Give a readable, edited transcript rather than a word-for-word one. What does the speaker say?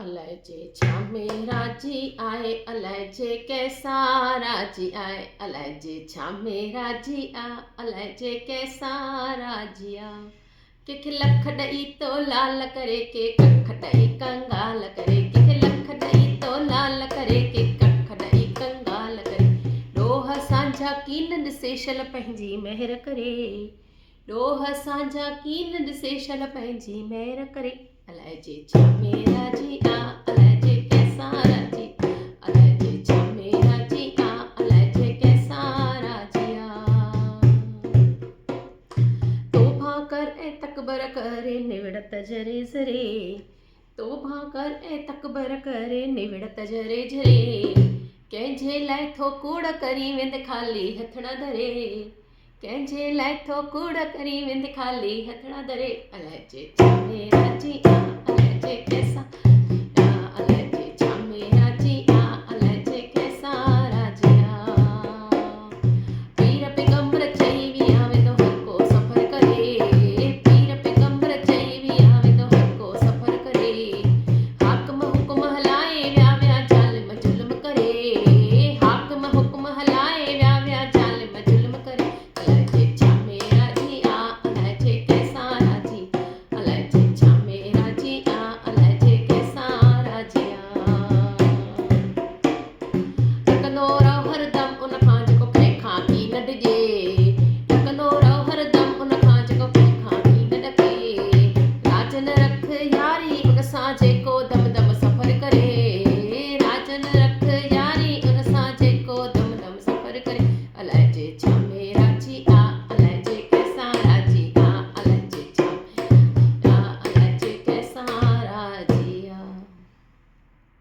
अलाए जे छा में राजी आए, अलाए जे कैसा राजी आए, अलाए जे छा में राजी आ, अलाए जे कैसा राजी आ। कंहिंखे लख ॾेई तो लाल करे, के कख ॾेई कंगाल करे, कंहिंखे लख ॾेई तो लाल करे, के कख ॾेई कंगाल करे। ॾोह सांझा कीन ॾिसे शल पंहिंजी महर करे, ॾोह सांझा कीन ॾिसे शल पंहिंजी महर करे। अलाए जे छा में राजी आ, अलाए जे कैसा राजी, अलाए जे छा में राजी आ, अलाए जे कैसा राजी आ। तोबा कर ऐं तकबर करे निविड़त जरे जरे, तोबा कर ऐं तकबर करे निविड़त जरे जरे। कंहिंजे लाइ थो कूड़ करी वेंद ख़ाली हथड़ा धरे, कंहिंजे लाइ थो कूड़ करी वेंद ख़ाली हथड़ा धरे। अलाए जे छा में राजी आ, अलाए जे कैसा